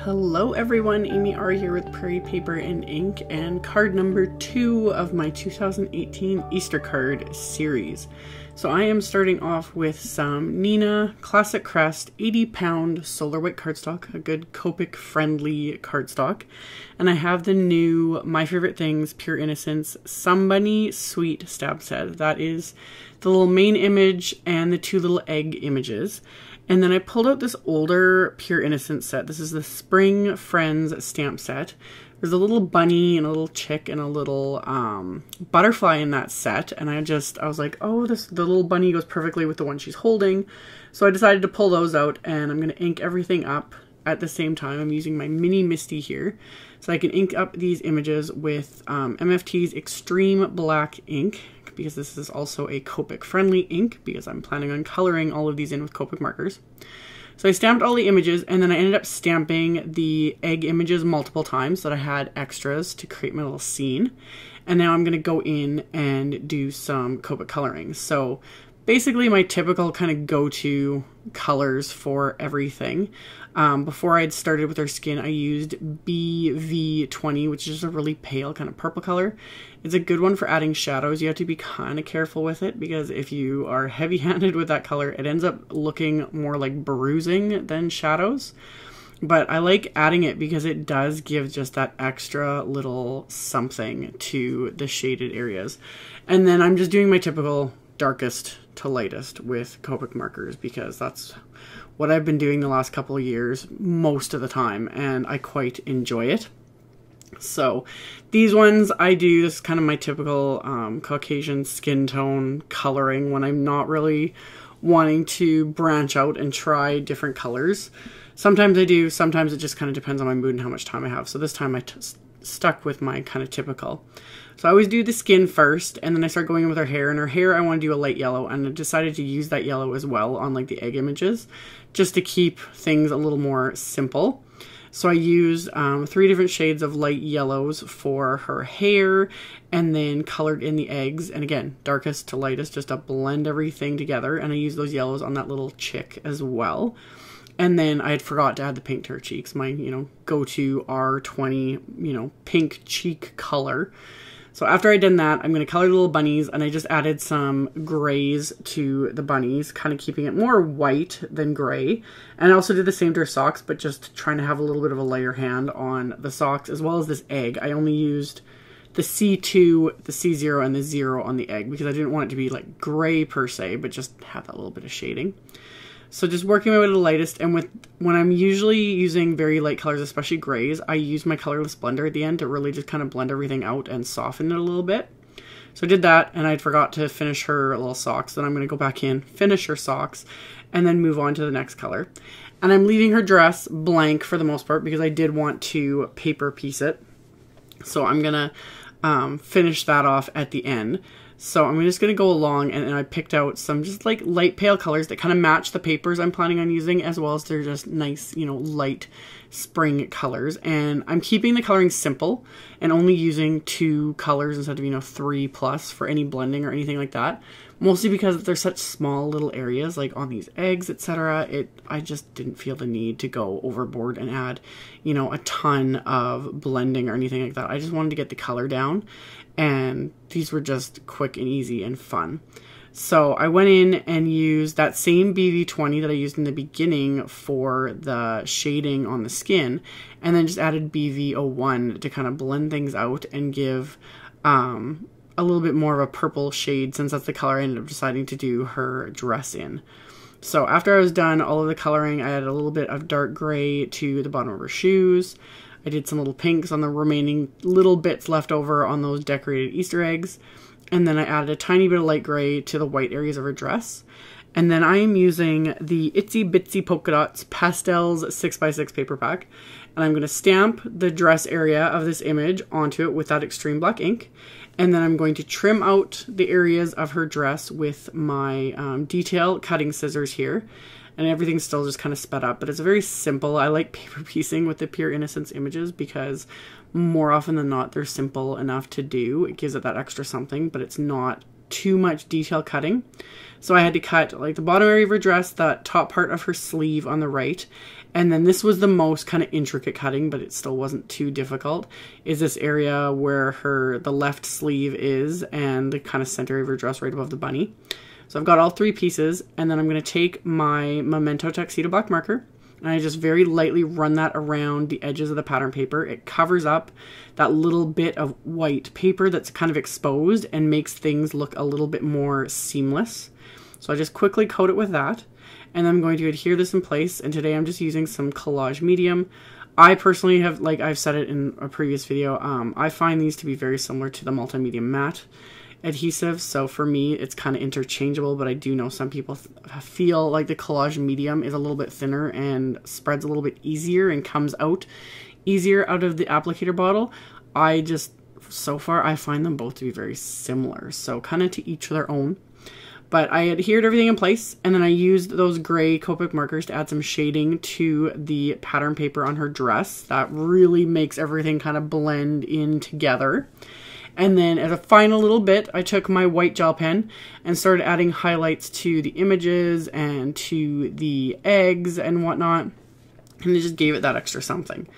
Hello everyone, AmyR here with Prairie Paper and Ink and card number 2 of my 2018 Easter card series. So I am starting off with some Neenah Classic Crest 80-pound solar white cardstock, a good Copic friendly cardstock. And I have the new My Favorite Things Pure Innocence Somebunny Sweet Stab Set. That is the little main image and the 2 little egg images. And then I pulled out this older Pure Innocence set. This is the Spring Friends stamp set. There's a little bunny and a little chick and a little butterfly in that set. And I was like, oh, the little bunny goes perfectly with the one she's holding. So I decided to pull those out and I'm going to ink everything up at the same time. I'm using my mini MISTI here. So I can ink up these images with MFT's Extreme Black ink, because this is also a Copic friendly ink because I'm planning on coloring all of these in with Copic markers. So I stamped all the images and then I ended up stamping the egg images multiple times so that I had extras to create my little scene. And now I'm going to go in and do some Copic coloring. So basically my typical kind of go-to colors for everything. Before I had started with her skin, I used BV20, which is just a really pale kind of purple color. It's a good one for adding shadows. You have to be kind of careful with it because if you are heavy-handed with that color, it ends up looking more like bruising than shadows. But I like adding it because it does give just that extra little something to the shaded areas. And then I'm just doing my typical darkest to lightest with Copic markers because that's what I've been doing the last couple of years most of the time and I quite enjoy it. So these ones I do, this is kind of my typical Caucasian skin tone coloring when I'm not really wanting to branch out and try different colors. Sometimes I do, sometimes it just kind of depends on my mood and how much time I have. So this time I stuck with my kind of typical. So I always do the skin first and then I start going in with her hair, and her hair I want to do a light yellow, and I decided to use that yellow as well on like the egg images just to keep things a little more simple. So I used 3 different shades of light yellows for her hair and then colored in the eggs, and again darkest to lightest just to blend everything together, and I used those yellows on that little chick as well. And then I had forgot to add the pink to her cheeks, my, go-to R20, pink cheek color. So after I'd done that, I'm going to color the little bunnies, and I just added some grays to the bunnies, kind of keeping it more white than gray. And I also did the same to her socks, but just trying to have a little bit of a layer hand on the socks, as well as this egg. I only used the C2, the C0, and the 0 on the egg, because I didn't want it to be like gray per se, but just have that little bit of shading. So just working my way to the lightest, and when I'm usually using very light colors, especially grays, I use my colorless blender at the end to really just kind of blend everything out and soften it a little bit. So I did that, and I forgot to finish her little socks. Then I'm going to go back in, finish her socks, and then move on to the next color. And I'm leaving her dress blank for the most part because I did want to paper piece it. So I'm going to finish that off at the end. So I'm just going to go along, and I picked out some just like light pale colors that kind of match the papers I'm planning on using, as well as they're just nice, light spring colors. And I'm keeping the coloring simple and only using 2 colors instead of, 3+ for any blending or anything like that. Mostly because they're such small little areas, like on these eggs, etc. I just didn't feel the need to go overboard and add, a ton of blending or anything like that. I just wanted to get the color down, and these were just quick and easy and fun. So I went in and used that same BV20 that I used in the beginning for the shading on the skin, and then just added BV01 to kind of blend things out and give a little bit more of a purple shade, since that's the color I ended up deciding to do her dress in. So after I was done all of the coloring, I added a little bit of dark gray to the bottom of her shoes. I did some little pinks on the remaining little bits left over on those decorated Easter eggs. And then I added a tiny bit of light gray to the white areas of her dress. And then I am using the ITSTY Polka Dots Pastels 6x6 paper pack. And I'm going to stamp the dress area of this image onto it with that extreme black ink. And then I'm going to trim out the areas of her dress with my detail cutting scissors here. And everything's still just kind of sped up, but it's very simple. I like paper piecing with the Pure Innocence images because more often than not, they're simple enough to do. It gives it that extra something, but it's not too much detail cutting. So I had to cut like the bottom area of her dress, that top part of her sleeve on the right, And then this was the most kind of intricate cutting, but it still wasn't too difficult, is this area where the left sleeve is and the kind of center of her dress right above the bunny. So I've got all 3 pieces, and then I'm going to take my Memento Tuxedo black marker, and I just very lightly run that around the edges of the pattern paper. It covers up that little bit of white paper that's kind of exposed and makes things look a little bit more seamless. So I just quickly coat it with that. And I'm going to adhere this in place, and today I'm just using some Collage medium. I personally have, like I've said it in a previous video, I find these to be very similar to the multimedia matte adhesive, so for me it's kind of interchangeable, but I do know some people feel like the Collage medium is a little bit thinner and spreads a little bit easier and comes out easier out of the applicator bottle. So far I find them both to be very similar, so kind of to each their own. But I adhered everything in place, and then I used those gray Copic markers to add some shading to the pattern paper on her dress. That really makes everything kind of blend in together. And then as a final little bit, I took my white gel pen and started adding highlights to the images and to the eggs and whatnot. And it just gave it that extra something.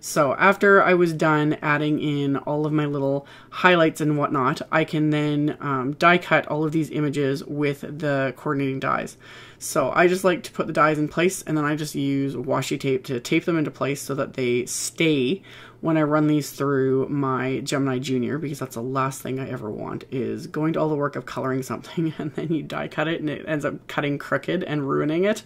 So after I was done adding in all of my little highlights and whatnot, I can then die cut all of these images with the coordinating dies. So I just like to put the dies in place, and then I just use washi tape to tape them into place so that they stay when I run these through my Gemini Junior, because that's the last thing I ever want, is going to all the work of coloring something and then you die cut it and it ends up cutting crooked and ruining it.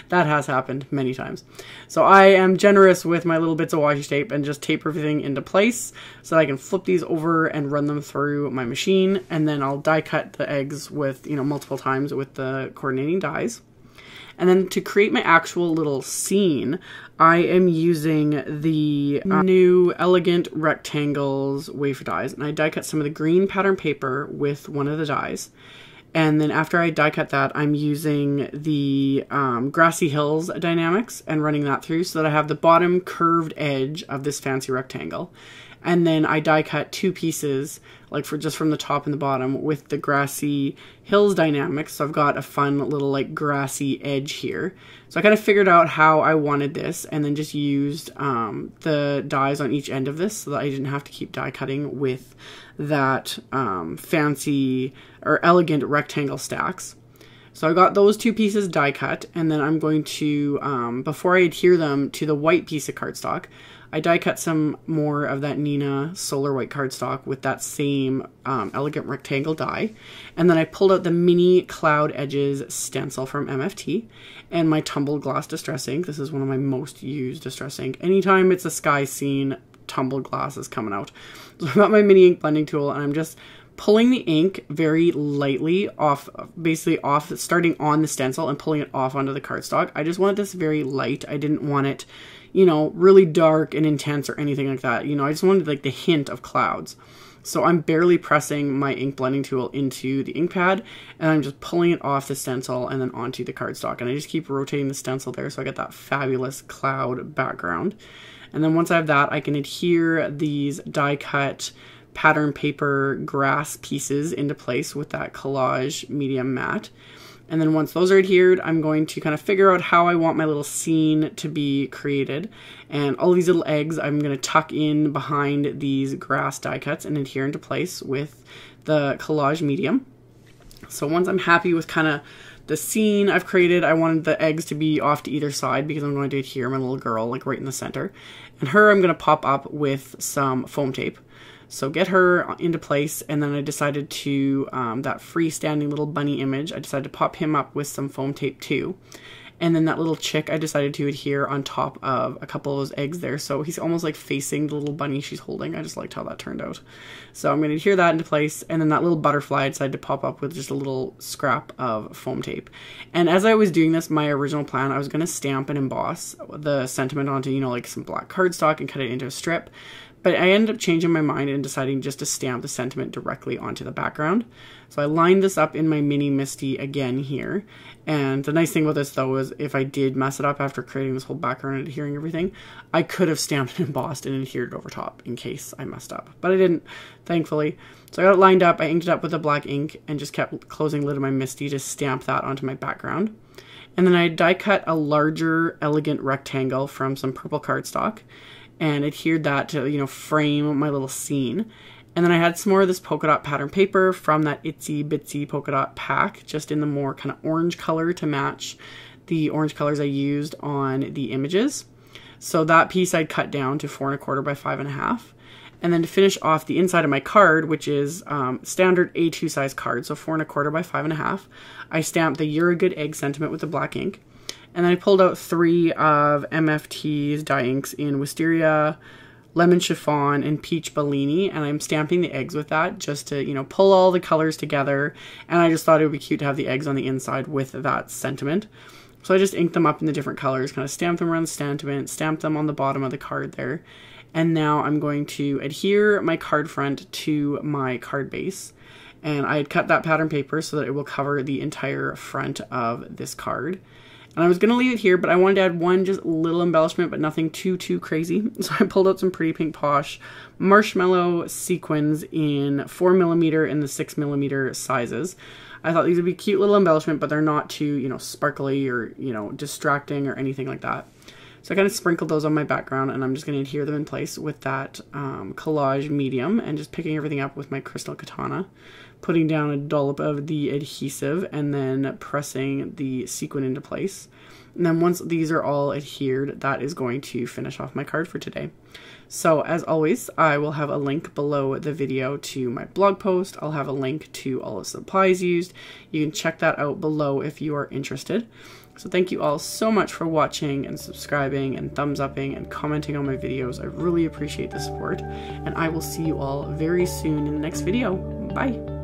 That has happened many times. So I am generous with my little bits of washi tape and just tape everything into place so that I can flip these over and run them through my machine, and then I'll die cut the eggs with, multiple times with the coordinating dies. And then to create my actual little scene, I am using the new Elegant Rectangles wafer dies, and I die cut some of the green pattern paper with one of the dies. And then after I die cut that, I'm using the Grassy Hills Die-Namics and running that through so that I have the bottom curved edge of this fancy rectangle. And then I die cut 2 pieces, like just from the top and the bottom, with the Grassy Hills Die-Namics. So I've got a fun little like grassy edge here. So I kind of figured out how I wanted this, and then just used the dies on each end of this so that I didn't have to keep die cutting with that fancy or elegant rectangle stacks. So I got those 2 pieces die cut, and then I'm going to, before I adhere them to the white piece of cardstock, I die cut some more of that Neenah Solar White cardstock with that same elegant rectangle die. And then I pulled out the mini Cloud Edges stencil from MFT and my tumbled glass distress ink. This is one of my most used distress ink. Anytime it's a sky scene, tumbled glass is coming out. So I've got my mini ink blending tool, and I'm just pulling the ink very lightly off, basically off, starting on the stencil and pulling it off onto the cardstock. I just wanted this very light. I didn't want it, really dark and intense or anything like that. I just wanted like the hint of clouds. So I'm barely pressing my ink blending tool into the ink pad, and I'm just pulling it off the stencil and then onto the cardstock. And I just keep rotating the stencil there so I get that fabulous cloud background. And then once I have that, I can adhere these die cut pattern paper grass pieces into place with that Collage medium matte. And then once those are adhered, I'm going to kind of figure out how I want my little scene to be created. And all these little eggs I'm going to tuck in behind these grass die cuts and adhere into place with the Collage medium. So once I'm happy with kind of the scene I've created, I wanted the eggs to be off to either side because I'm going to adhere my little girl like right in the center. And her I'm going to pop up with some foam tape. So get her into place, and then I decided to, that freestanding little bunny image, I decided to pop him up with some foam tape too. And then that little chick I decided to adhere on top of a couple of those eggs there. So he's almost like facing the little bunny she's holding. I just liked how that turned out. So I'm going to adhere that into place. And then that little butterfly I decided to pop up with just a little scrap of foam tape. And as I was doing this, my original plan, I was going to stamp and emboss the sentiment onto, like some black cardstock and cut it into a strip. But I ended up changing my mind and deciding just to stamp the sentiment directly onto the background. So I lined this up in my mini MISTI again here. And the nice thing about this though is if I did mess it up after creating this whole background and adhering everything, I could have stamped and embossed and adhered over top in case I messed up. But I didn't, thankfully. So I got it lined up, I inked it up with a black ink and just kept closing the lid of my MISTI to stamp that onto my background. And then I die cut a larger elegant rectangle from some purple cardstock and adhered that to, you know, frame my little scene. And then I had some more of this polka dot pattern paper from that ITSTY polka dot pack, just in the more kind of orange color to match the orange colors I used on the images. So that piece I'd cut down to 4 1/4 by 5 1/2. And then to finish off the inside of my card, which is standard A2 size card, so 4 1/4 by 5 1/2, I stamped the "You're a Good Egg" sentiment with the black ink. And then I pulled out 3 of MFT's dye inks in Wisteria, Lemon Chiffon, and Peach Bellini, and I'm stamping the eggs with that just to, you know, pull all the colors together. And I just thought it would be cute to have the eggs on the inside with that sentiment. So I just inked them up in the different colors, kind of stamped them around the sentiment, stamped them on the bottom of the card there. And now I'm going to adhere my card front to my card base. And I had cut that pattern paper so that it will cover the entire front of this card. And I was going to leave it here, but I wanted to add one just little embellishment, but nothing too crazy. So I pulled out some Pretty Pink Posh marshmallow sequins in 4mm and the 6mm sizes. I thought these would be cute little embellishment, but they're not too, you know, sparkly or, you know, distracting or anything like that. So I kind of sprinkled those on my background, and I'm just going to adhere them in place with that collage medium and just picking everything up with my crystal katana, putting down a dollop of the adhesive and then pressing the sequin into place. And then once these are all adhered, that is going to finish off my card for today. So as always, I will have a link below the video to my blog post. I'll have a link to all the supplies used. You can check that out below if you are interested. So thank you all so much for watching and subscribing and thumbs upping and commenting on my videos. I really appreciate the support, and I will see you all very soon in the next video. Bye!